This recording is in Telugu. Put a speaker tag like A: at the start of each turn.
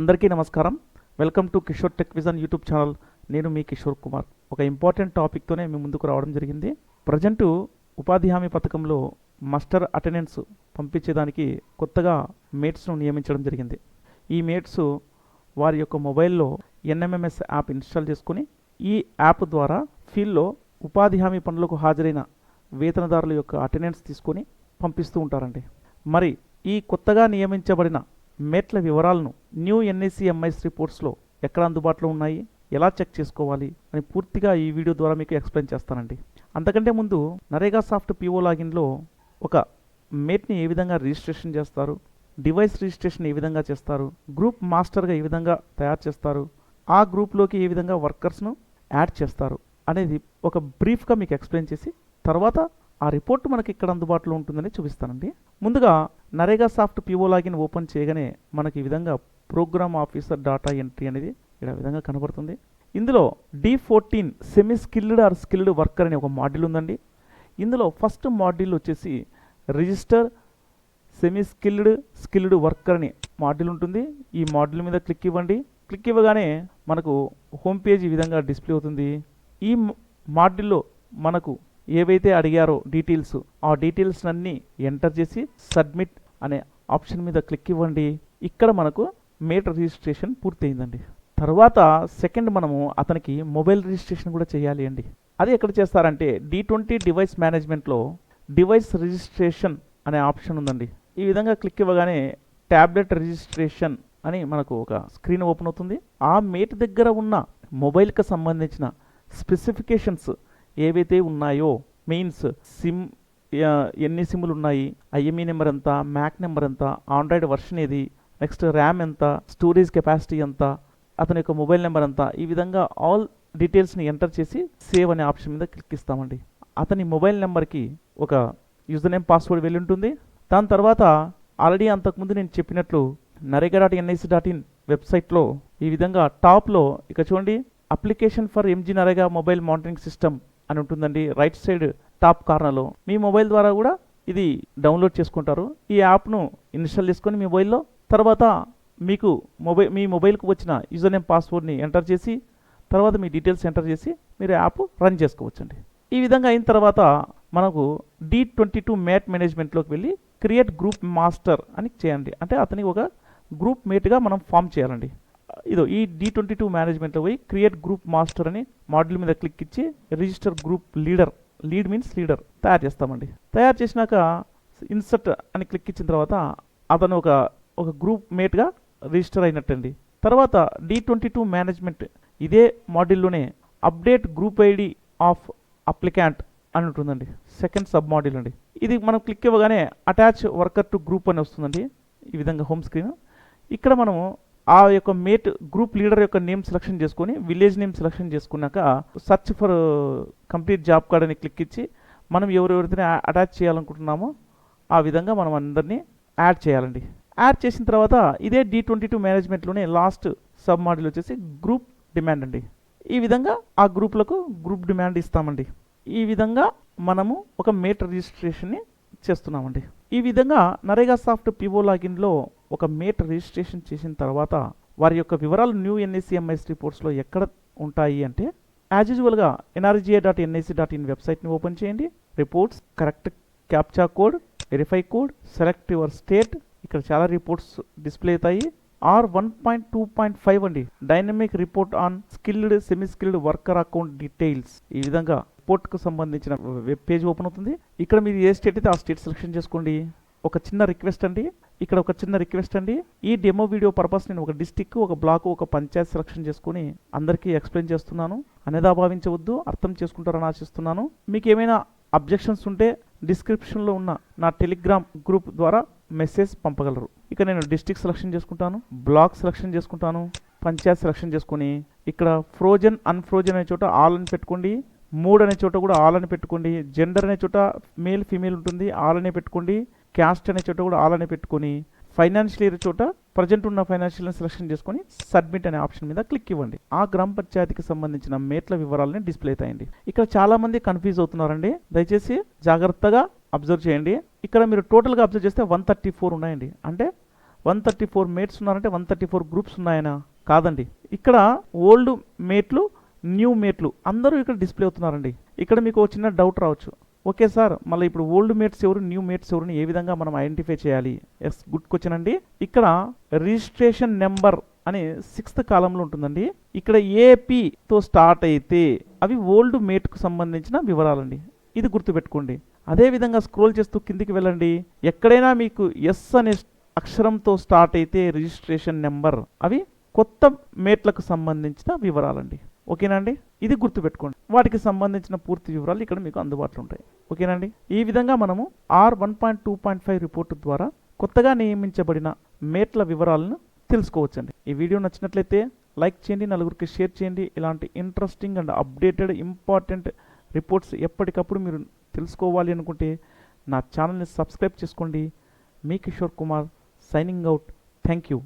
A: అందరికీ నమస్కారం. Welcome to Kishore tech vision YouTube channel. నేను మీ కిషోర్ కుమార్. ఒక ఇంపార్టెంట్ టాపిక్తోనే మీ ముందుకు రావడం జరిగింది. ప్రజెంటు ఉపాధి హామీ పథకంలో మాస్టర్ అటెండెన్స్ పంపించేదానికి కొత్తగా మేట్స్ను నియమించడం జరిగింది. ఈ మేట్స్ వారి యొక్క మొబైల్లో ఎన్ఎంఎంఎస్ యాప్ ఇన్స్టాల్ చేసుకుని ఈ యాప్ ద్వారా ఫీల్డ్లో ఉపాధి హామీ పనులకు హాజరైన వేతనదారుల యొక్క అటెండెన్స్ తీసుకొని పంపిస్తూ ఉంటారండి. మరి ఈ కొత్తగా నియమించబడిన మేట్ల వివరాలను న్యూ ఎన్ఐసిఎంఐస్ రిపోర్ట్స్లో ఎక్కడ అందుబాటులో ఉన్నాయి, ఎలా చెక్ చేసుకోవాలి అని పూర్తిగా ఈ వీడియో ద్వారా మీకు ఎక్స్ప్లెయిన్ చేస్తానండి. అంతకంటే ముందు నరేగా సాఫ్ట్ పిఓ లాగిన్లో ఒక మేట్ని ఏ విధంగా రిజిస్ట్రేషన్ చేస్తారు, డివైస్ రిజిస్ట్రేషన్ ఏ విధంగా చేస్తారు, గ్రూప్ మాస్టర్గా ఏ విధంగా తయారు చేస్తారు, ఆ గ్రూప్లోకి ఏ విధంగా వర్కర్స్ను యాడ్ చేస్తారు అనేది ఒక బ్రీఫ్గా మీకు ఎక్స్ప్లెయిన్ చేసి తర్వాత ఆ రిపోర్ట్ మనకి ఇక్కడ అందుబాటులో ఉంటుందని చూపిస్తానండి. ముందుగా NREGA soft PO login open చేయగానే మనకి ఈ విధంగా ప్రోగ్రామ్ ఆఫీసర్ డాటా ఎంట్రీ అనేది ఇలా విధంగా కనబడుతుంది. ఇందులో D14 semi skilled or skilled worker అనే ఒక మాడ్యూల్ ఉందండి. ఇందులో ఫస్ట్ మాడ్యూల్ వచ్చేసి రిజిస్టర్ సెమీ స్కిల్డ్ వర్కర్ అనే మాడ్యూల్ ఉంటుంది. ఈ మాడ్యూల్ మీద క్లిక్ ఇవ్వండి. క్లిక్ ఇవ్వగానే మనకు హోమ్ పేజ్ ఈ విధంగా డిస్ప్లే అవుతుంది. ఈ మాడ్యూల్లో మనకు ఏవైతే అడిగారో డీటెయిల్స్, ఆ డీటెయిల్స్ అన్నీ ఎంటర్ చేసి సబ్మిట్ అనే ఆప్షన్ మీద క్లిక్ ఇవ్వండి. ఇక్కడ మనకు మేట్ రిజిస్ట్రేషన్ పూర్తయిందండి. తర్వాత సెకండ్ మనము అతనికి మొబైల్ రిజిస్ట్రేషన్ కూడా చేయాలి అండి. అది ఎక్కడ చేస్తారంటే D20 డివైస్ మేనేజ్మెంట్లో డివైస్ రిజిస్ట్రేషన్ అనే ఆప్షన్ ఉందండి. ఈ విధంగా క్లిక్ ఇవ్వగానే ట్యాబ్లెట్ రిజిస్ట్రేషన్ అని మనకు ఒక స్క్రీన్ ఓపెన్ అవుతుంది. ఆ మేట్ దగ్గర ఉన్న మొబైల్కి సంబంధించిన స్పెసిఫికేషన్స్ ఏవైతే ఉన్నాయో, మెయిన్స్ సిమ్ ఎన్ని సిమ్లు ఉన్నాయి, ఐఎంఈ నెంబర్ ఎంత, మ్యాక్ నెంబర్ ఎంత, ఆండ్రాయిడ్ వర్షన్ ఏది, నెక్స్ట్ ర్యామ్ ఎంత, స్టోరేజ్ కెపాసిటీ ఎంత, అతని యొక్క మొబైల్ నెంబర్ ఎంత, ఈ విధంగా ఆల్ డీటెయిల్స్ని ఎంటర్ చేసి సేవ్ అనే ఆప్షన్ మీద క్లిక్ ఇస్తామండి. అతని మొబైల్ నెంబర్కి ఒక యూజర్ నేమ్ పాస్వర్డ్ వెళ్ళి ఉంటుంది. దాని తర్వాత ఆల్రెడీ అంతకుముందు నేను చెప్పినట్లు narega.nic.in వెబ్సైట్లో ఈ విధంగా టాప్లో ఇక చూడండి application for MGNREGA mobile monitoring system అని ఉంటుందండి. రైట్ సైడ్ టాప్ కార్నర్లో మీ మొబైల్ ద్వారా కూడా ఇది డౌన్లోడ్ చేసుకుంటారు. ఈ యాప్ను ఇన్స్టాల్ చేసుకొని మీ మొబైల్లో తర్వాత మీకు మీ మొబైల్కి వచ్చిన యూజర్ నేమ్ పాస్వర్డ్ని ఎంటర్ చేసి తర్వాత మీ డీటెయిల్స్ ఎంటర్ చేసి మీరు యాప్ రన్ చేసుకోవచ్చండి. ఈ విధంగా అయిన తర్వాత మనకు D22 మేట్ మేనేజ్మెంట్లోకి వెళ్ళి క్రియేట్ గ్రూప్ మాస్టర్ అని చేయండి. అంటే అతనికి ఒక గ్రూప్ మేట్గా మనం ఫామ్ చేయాలండి. ఇదో ఈ D22 మేనేజ్మెంట్లో పోయి క్రియేట్ గ్రూప్ మాస్టర్ అని మాడ్యూల్ మీద క్లిక్ ఇచ్చి register group lead means leader తయారు చేస్తామండి. తయారు చేసినాక ఇన్సర్ట్ అని క్లిక్ ఇచ్చిన తర్వాత అతను ఒక గ్రూప్ మేట్గా రిజిస్టర్ అయినట్టండి. తర్వాత D22 మేనేజ్మెంట్ ఇదే మాడ్యూల్లోనే update group ID of applicant అని ఉంటుందండి. సెకండ్ సబ్ మాడ్యూల్ అండి. ఇది మనం క్లిక్ ఇవ్వగానే అటాచ్ వర్కర్ టు గ్రూప్ అని వస్తుందండి. ఈ విధంగా హోమ్ స్క్రీన్. ఇక్కడ మనము ఆ యొక్క మేట్ గ్రూప్ లీడర్ యొక్క నేమ్ సెలెక్షన్ చేసుకొని విలేజ్ నేమ్ సెలెక్షన్ చేసుకున్నాక search for complete job card అని క్లిక్ ఇచ్చి మనం ఎవరెవరితో అటాచ్ చేయాలనుకుంటున్నామో ఆ విధంగా మనం అందరినీ యాడ్ చేయాలండి. యాడ్ చేసిన తర్వాత ఇదే D22 మేనేజ్మెంట్లోనే లాస్ట్ సబ్ మాడ్యూల్ వచ్చేసి గ్రూప్ డిమాండ్ అండి. ఈ విధంగా ఆ గ్రూప్లకు గ్రూప్ డిమాండ్ ఇస్తామండి. ఈ విధంగా మనము ఒక మేట్ రిజిస్ట్రేషన్ని చేస్తున్నామండి. ఈ విధంగా నరేగా సాఫ్ట్ పిఓ లాగిన్లో ఒక మేట్ రిజిస్ట్రేషన్ చేసిన తర్వాత వారి యొక్క వివరాలు న్యూ ఎన్ఐసిఎంఐస్ రిపోర్ట్స్లో ఎక్కడ ఉంటాయి అంటే యాజ్ యూజువల్గా NRGA.nic.in వెబ్సైట్ని ఓపెన్ చేయండి. Reports, correct captcha code, verify code, select your state. ఇక్కడ చాలా రిపోర్ట్స్ డిస్ప్లే అవుతాయి. R1.2.5 అండి, dynamic report on skilled semi skilled worker account details. ఈ విధంగా రిపోర్ట్కు సంబంధించిన వెబ్ పేజ్ ఓపెన్ అవుతుంది. ఇక్కడ మీరు ఏ స్టేట్ అయితే ఆ స్టేట్ సెలెక్షన్ చేసుకోండి. ఒక చిన్న రిక్వెస్ట్ అండి, ఈ డెమో వీడియో పర్పస్ నేను ఒక డిస్టిక్, ఒక బ్లాక్, ఒక పంచాయత్ సెలెక్షన్ చేసుకుని అందరికీ ఎక్స్ప్లెయిన్ చేస్తున్నాను. అనేదా భావించవద్దు, అర్థం చేసుకుంటారని ఆశిస్తున్నాను. మీకు ఏమైనా అబ్జెక్షన్స్ ఉంటే డిస్క్రిప్షన్లో ఉన్న నా టెలిగ్రామ్ గ్రూప్ ద్వారా మెసేజ్ పంపగలరు. ఇక నేను డిస్ట్రిక్ట్ సెలెక్షన్ చేసుకుంటాను, బ్లాక్ సెలెక్షన్ చేసుకుంటాను, పంచాయత్ సెలెక్షన్ చేసుకుని ఇక్కడ ఫ్రోజన్ అన్ఫ్రోజన్ అనే చోట ఆల్ అని పెట్టుకోండి, మూడ్ అనే చోట కూడా ఆల్ అని పెట్టుకోండి, జెండర్ అనే చోట మేల్ ఫీమేల్ ఉంటుంది ఆల్ అనే పెట్టుకోండి, క్యాస్ట్ అనే చోట కూడా ఆల్ అని పెట్టుకొని ఫైనాన్షియల్ ఇయర్ చోట ప్రజెంట్ ఉన్న ఫైనాన్షియల్ సెలెక్షన్ చేసుకొని సబ్మిట్ అనే ఆప్షన్ మీద క్లిక్ ఇవ్వండి. ఆ గ్రామ పంచాయతీకి సంబంధించిన మేట్ల వివరాలని డిస్ప్లే అవుతాయండి. ఇక్కడ చాలా మంది కన్ఫ్యూజ్ అవుతున్నారండి. దయచేసి జాగ్రత్తగా అబ్జర్వ్ చేయండి. ఇక్కడ మీరు టోటల్గా అబ్జర్వ్ చేస్తే 134 ఉన్నాయండి. అంటే 134 మేట్స్ ఉన్నారంటే 134 గ్రూప్స్ ఉన్నాయనా? కాదండి. ఇక్కడ ఓల్డ్ మేట్లు, న్యూ మేట్లు అందరూ ఇక్కడ డిస్ప్లే అవుతున్నారండి. ఇక్కడ మీకు చిన్న డౌట్ రావచ్చు, ఓకే సార్ మళ్ళీ ఇప్పుడు ఓల్డ్ మేట్స్ ఎవరు, న్యూ మేట్స్ ఎవరుని ఏ విధంగా మనం ఐడెంటిఫై చేయాలి? ఎస్, గుడ్ క్వశ్చన్ అండి. ఇక్కడ రిజిస్ట్రేషన్ నెంబర్ అని 6th కాలంలో ఉంటుందండి. ఇక్కడ ఏపీతో స్టార్ట్ అయితే అవి ఓల్డ్ మేట్కు సంబంధించిన వివరాలండి. ఇది గుర్తుపెట్టుకోండి. అదేవిధంగా స్క్రోల్ చేస్తూ కిందికి వెళ్ళండి. ఎక్కడైనా మీకు ఎస్ అనే అక్షరంతో స్టార్ట్ అయితే రిజిస్ట్రేషన్ నెంబర్, అవి కొత్త మేట్లకు సంబంధించిన వివరాలండి. ఓకేనండి, ఇది గుర్తుపెట్టుకోండి. వాటికి సంబంధించిన పూర్తి వివరాలు ఇక్కడ మీకు అందుబాటులో ఉంటాయి. ఓకేనండి, ఈ విధంగా మనము R1.2.5 రిపోర్టు ద్వారా కొత్తగా నియమించబడిన మేట్ల వివరాలను తెలుసుకోవచ్చండి. ఈ వీడియో నచ్చినట్లయితే లైక్ చేయండి, నలుగురికి షేర్ చేయండి. ఇలాంటి interesting and updated important reports ఎప్పటికప్పుడు మీరు తెలుసుకోవాలి అనుకుంటే నా ఛానల్ని సబ్స్క్రైబ్ చేసుకోండి. మీ Kishore Kumar signing out. Thank you.